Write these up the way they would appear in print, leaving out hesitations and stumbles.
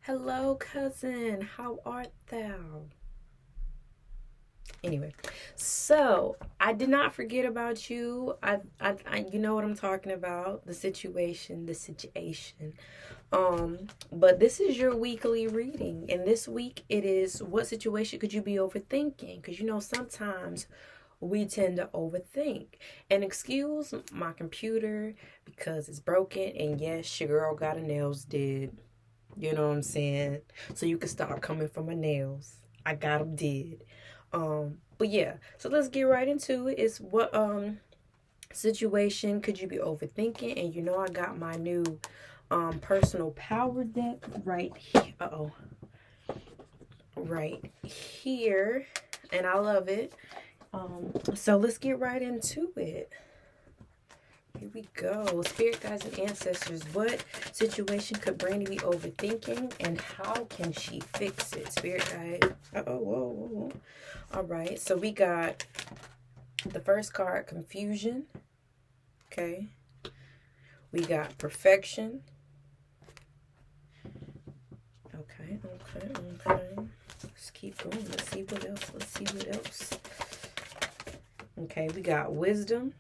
Hello, cousin. How art thou? Anyway, so I did not forget about you. You know what I'm talking about. The situation. But this is your weekly reading, and this week it is what situation could you be overthinking? Because sometimes we tend to overthink. And excuse my computer because it's broken, and yes, your girl got her nails did. You know what I'm saying? So you can stop coming for my nails. I got them did. But yeah, so let's get right into it. It's what situation could you be overthinking? And I got my new personal power deck right here. Right here. And I love it. So let's get right into it. Here we go. Spirit guides and ancestors. What situation could Brandy be overthinking and how can she fix it? Spirit guide. Whoa. All right. So we got the first card, confusion. Okay. We got perfection. Okay. Let's keep going. Let's see what else. Okay. We got wisdom.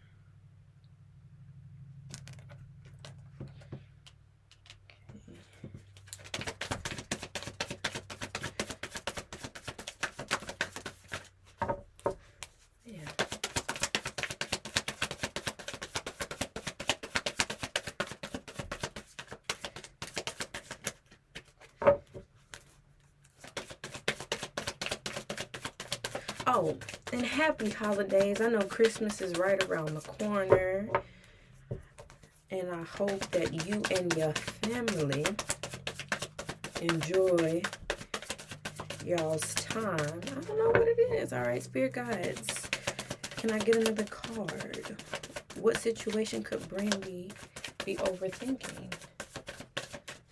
Oh, and happy holidays. I know Christmas is right around the corner. And I hope that you and your family enjoy y'all's time. I don't know what it is. All right, spirit guides. Can I get another card? What situation could Brandy be overthinking?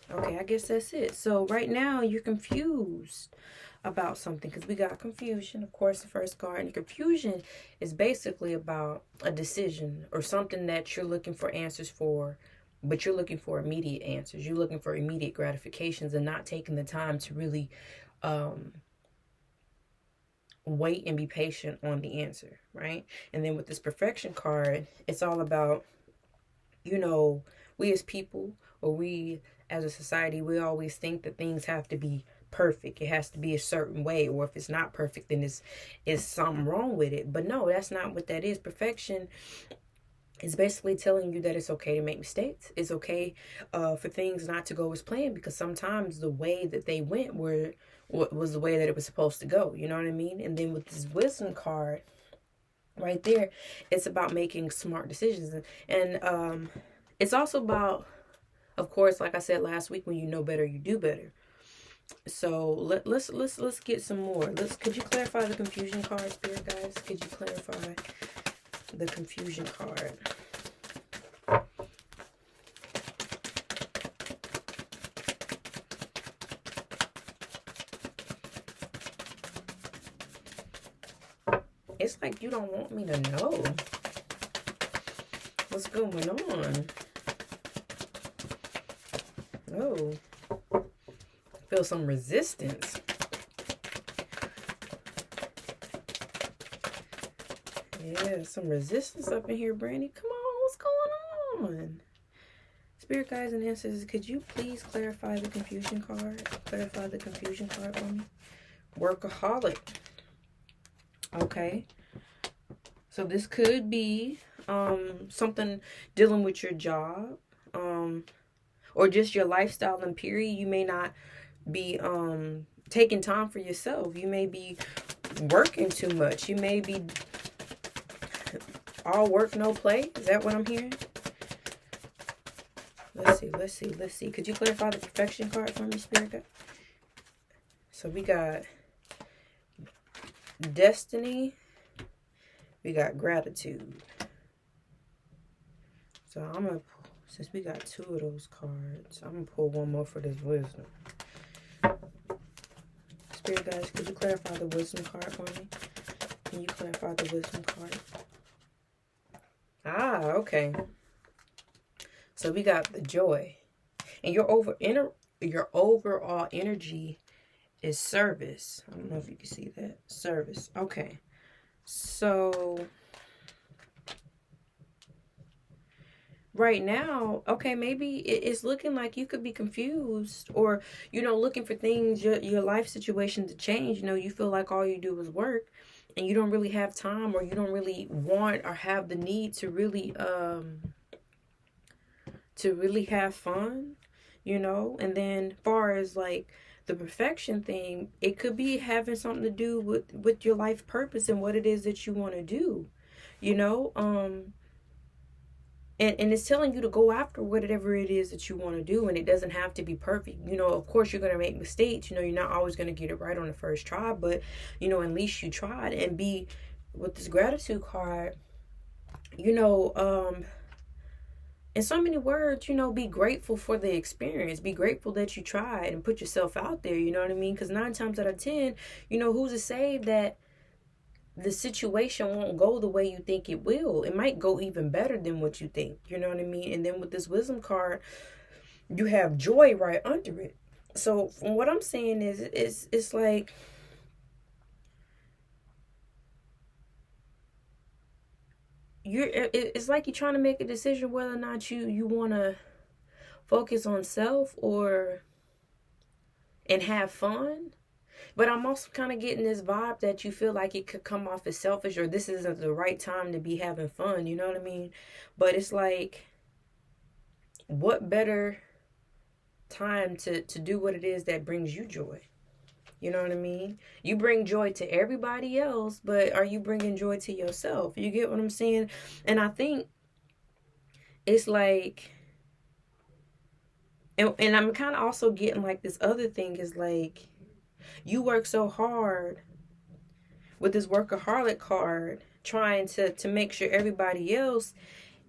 Okay, I guess that's it. So right now you're confused about something because we got confusion, of course, the first card. And confusion is basically about a decision or something that you're looking for answers for, but you're looking for immediate answers. You're looking for immediate gratifications and not taking the time to really wait and be patient on the answer, right? And then with this perfection card, it's all about, we as people or we as a society, we always think that things have to be perfect. It has to be a certain way, or if it's not perfect, then it's something wrong with it. But no, that's not what that is. Perfection is basically telling you that it's okay to make mistakes. It's okay for things not to go as planned, because sometimes the way that they went was the way that it was supposed to go. You know what I mean? And then with this wisdom card right there, it's about making smart decisions, and it's also about, of course, like I said last week, when you know better, you do better. So let's get some more. Could you clarify the confusion card, spirit guys? Could you clarify the confusion card? It's like you don't want me to know what's going on. Oh, I feel some resistance. Yeah, some resistance up in here, Brandy. Come on, what's going on? Spirit guides and ancestors, could you please clarify the confusion card? Clarify the confusion card for me. Workaholic. Okay. So this could be something dealing with your job, or just your lifestyle and period. You may not be taking time for yourself. You may be working too much. You may be all work, no play. Is that what I'm hearing? Let's see. Could you clarify the perfection card for me, Spirit guide? So we got destiny. We got gratitude. So I'm going to, since we got two of those cards, I'm going to pull one more for this wisdom. Spirit guys, could you clarify the wisdom card for me? Can you clarify the wisdom card? Okay. So we got the joy. And your overall energy is service. I don't know if you can see that. Service. Okay. So right now, okay, maybe it's looking like you could be confused, or looking for things, your life situation to change. You feel like all you do is work, and you don't really have time, or you don't really want or have the need to really have fun. And then far as like the perfection thing, it could be having something to do with your life purpose and what it is that you want to do. you know um and it's telling you to go after whatever it is that you want to do, and it doesn't have to be perfect. Of course you're going to make mistakes. You're not always going to get it right on the first try, but at least you tried. And be with this gratitude card, in so many words, be grateful for the experience. Be grateful that you tried and put yourself out there. You know what I mean? Because 9 times out of 10, who's to say that the situation won't go the way you think it will? It might go even better than what you think. You know what I mean? And then with this wisdom card, you have joy right under it. So from what I'm saying is, it's like it's like you're trying to make a decision whether or not you want to focus on self and have fun. But I'm also kind of getting this vibe that you feel like it could come off as selfish, or this isn't the right time to be having fun. You know what I mean? But it's like, what better time to do what it is that brings you joy? You know what I mean? You bring joy to everybody else, but are you bringing joy to yourself? You get what I'm saying? And I think it's like, and I'm kind of also getting like this other thing is like, you work so hard with this workaholic card, trying to make sure everybody else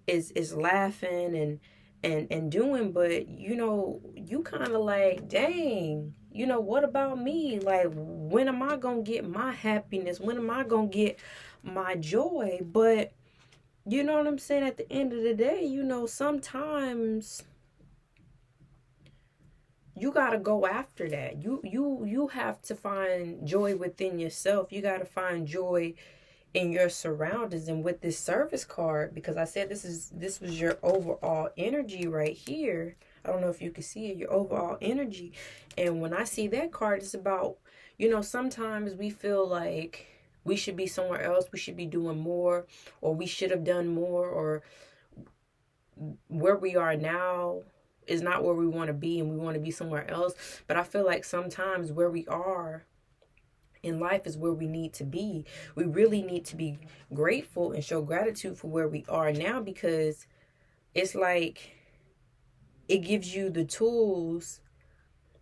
is laughing and doing, but you kind of like, dang, what about me? Like, when am I gonna get my happiness? When am I gonna get my joy? But you know what I'm saying? At the end of the day, sometimes you got to go after that. You have to find joy within yourself. You got to find joy in your surroundings. And with this service card, because I said this was your overall energy right here. I don't know if you can see it, your overall energy. And when I see that card, it's about, sometimes we feel like we should be somewhere else. We should be doing more, or we should have done more, or where we are now is not where we want to be, and we want to be somewhere else. But I feel like sometimes where we are in life is where we need to be. We really need to be grateful and show gratitude for where we are now, because it's like it gives you the tools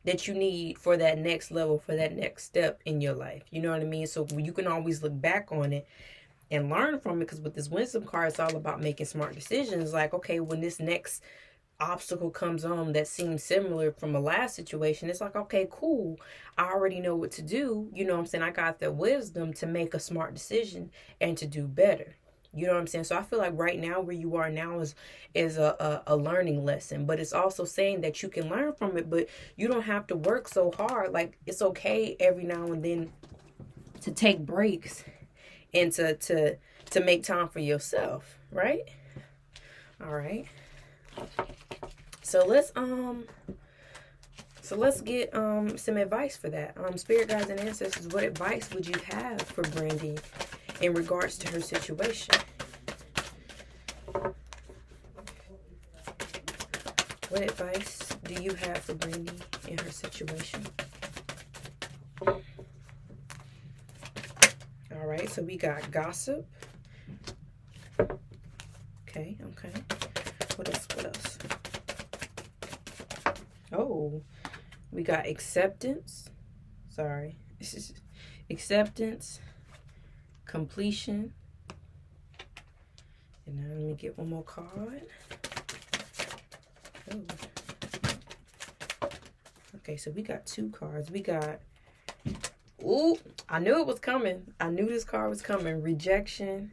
that you need for that next level, for that next step in your life. You know what I mean? So you can always look back on it and learn from it, because with this wisdom card, it's all about making smart decisions. Like, okay, when this next obstacle comes on that seems similar from a last situation, it's like, okay, cool, I already know what to do. You know what I'm saying? I got the wisdom to make a smart decision and to do better. You know what I'm saying? So I feel like right now, where you are now is a learning lesson, but it's also saying that you can learn from it, but you don't have to work so hard. Like, it's okay every now and then to take breaks and to make time for yourself, right? All right. So let's get some advice for that. Spirit guides and ancestors, what advice would you have for Brandy in regards to her situation? What advice do you have for Brandy in her situation? All right, so we got gossip. Okay. What else? Oh, we got acceptance. Sorry. This is acceptance, completion. And now let me get one more card. Oh. Okay, so we got 2 cards. We got, ooh, I knew it was coming. I knew this card was coming. Rejection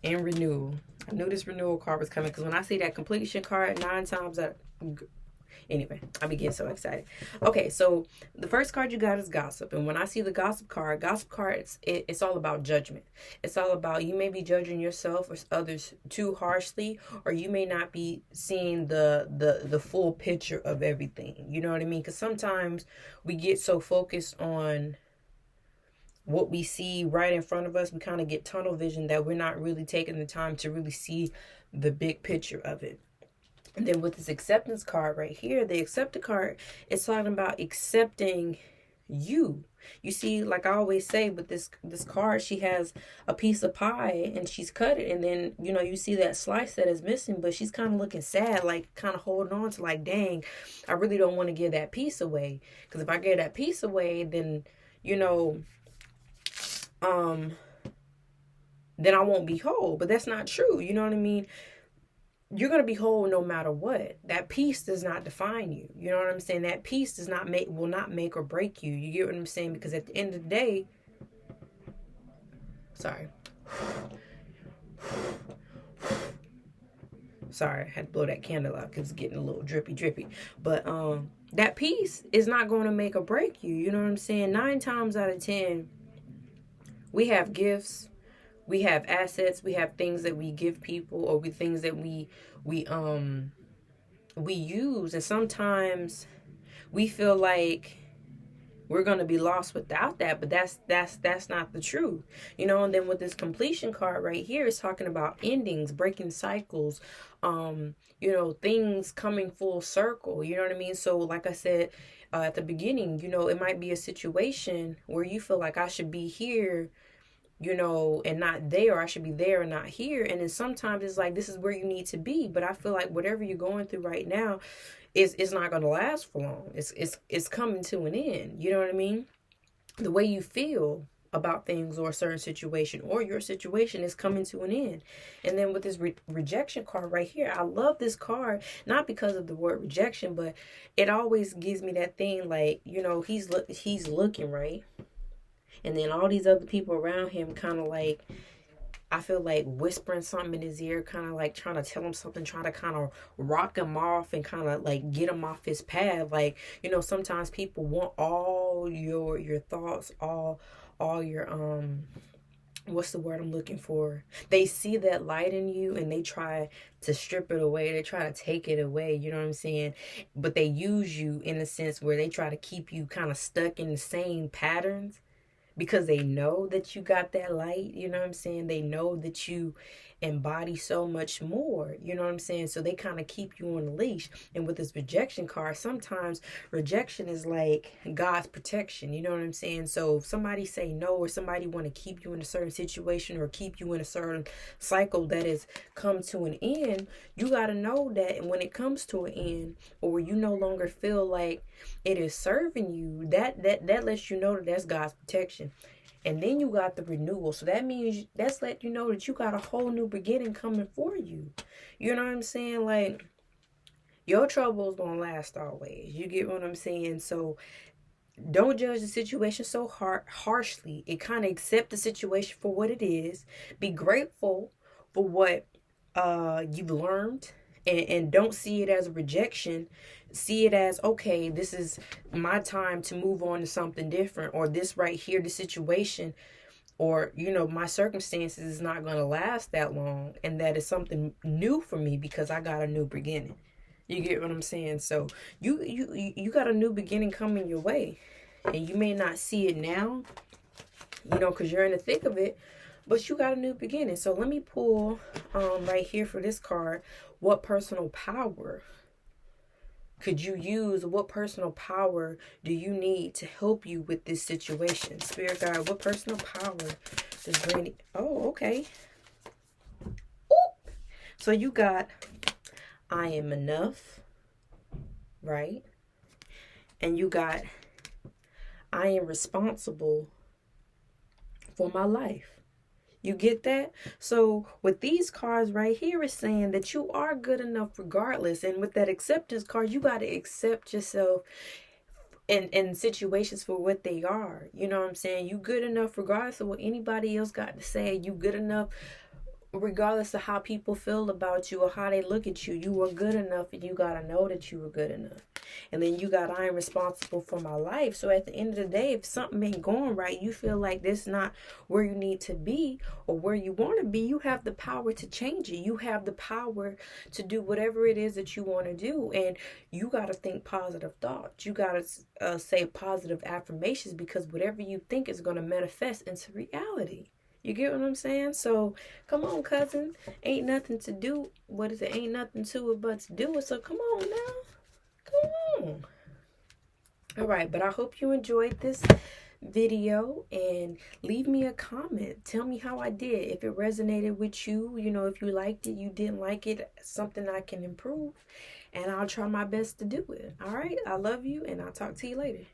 and renewal. I knew this renewal card was coming, because when I see that completion card, 9 times out, Anyway, I be getting so excited. Okay, so the first card you got is gossip. And when I see the gossip card, it's all about judgment. It's all about, you may be judging yourself or others too harshly, or you may not be seeing the full picture of everything. You know what I mean? Because sometimes we get so focused on what we see right in front of us, we kind of get tunnel vision that we're not really taking the time to really see the big picture of it. And then with this acceptance card right here, the accepted card, it's talking about accepting you. You see, like I always say, with this card, she has a piece of pie and she's cut it, and then you see that slice that is missing, but she's kind of looking sad, like kind of holding on to, like, dang, I really don't want to give that piece away, because if I give that piece away, then then I won't be whole. But that's not true. You know what I mean? You're going to be whole no matter what. That piece does not define you. You know what I'm saying? That piece will not make or break you. You get what I'm saying? Because at the end of the day, sorry, I had to blow that candle out because it's getting a little drippy. But that piece is not going to make or break you. You know what I'm saying? 9 times out of 10, we have gifts, we have assets, we have things that we give people, or things that we use, and sometimes we feel like we're going to be lost without that, but that's not the truth. And then with this completion card right here, it's talking about endings, breaking cycles, things coming full circle. You know what I mean? So like I said at the beginning, it might be a situation where you feel like I should be here, and not there, or I should be there and not here. And then sometimes it's like, this is where you need to be. But I feel like whatever you're going through right now is not going to last for long. It's coming to an end. You know what I mean? The way you feel about things or a certain situation or your situation is coming to an end. And then with this rejection card right here, I love this card, not because of the word rejection, but it always gives me that thing like, he's looking, right? And then all these other people around him kind of like, I feel like whispering something in his ear, kind of like trying to tell him something, trying to kind of rock him off and kind of like get him off his path. Like, sometimes people want all your thoughts, all your, what's the word I'm looking for? They see that light in you and they try to strip it away. They try to take it away. You know what I'm saying? But they use you in a sense where they try to keep you kind of stuck in the same patterns, because they know that you got that light. You know what I'm saying? They know that you embody so much more. You know what I'm saying? So they kind of keep you on a leash. And with this rejection card, sometimes rejection is like God's protection. You know what I'm saying? So if somebody say no, or somebody want to keep you in a certain situation or keep you in a certain cycle that has come to an end, you got to know that when it comes to an end, or where you no longer feel like it is serving you, that lets you know that that's God's protection. And then you got the renewal. So that means that's let you know that you got a whole new beginning coming for you. You know what I'm saying? Like, your troubles don't last always. You get what I'm saying? So don't judge the situation so harshly. It kind of accept the situation for what it is. Be grateful for what you've learned. And don't see it as a rejection. See it as, okay, this is my time to move on to something different, or this right here, the situation, or my circumstances is not going to last that long, and that is something new for me because I got a new beginning. You get what I'm saying? So you got a new beginning coming your way, and you may not see it now, because you're in the thick of it. But you got a new beginning. So let me pull right here for this card. What personal power could you use? What personal power do you need to help you with this situation? Spirit guide, what personal power does Randy? Oh, okay. Ooh. So you got, I am enough, right? And you got, I am responsible for my life. You get that? So with these cards right here, it's saying that you are good enough regardless. And with that acceptance card, you got to accept yourself in situations for what they are. You know what I'm saying? You good enough regardless of what anybody else got to say. You good enough regardless of how people feel about you or how they look at you, you were good enough, and you gotta know that you were good enough. And then you got, I am responsible for my life. So at the end of the day, if something ain't going right, you feel like this not where you need to be or where you want to be, you have the power to change it. You have the power to do whatever it is that you want to do. And you got to think positive thoughts. You got to say positive affirmations, because whatever you think is going to manifest into reality. You get what I'm saying? So come on, cousin. Ain't nothing to do. What is it? Ain't nothing to it but to do it. So come on now. Come on. All right, but I hope you enjoyed this video, and leave me a comment. Tell me how I did. If it resonated with you, if you liked it, you didn't like it, something I can improve, and I'll try my best to do it. All right, I love you, and I'll talk to you later.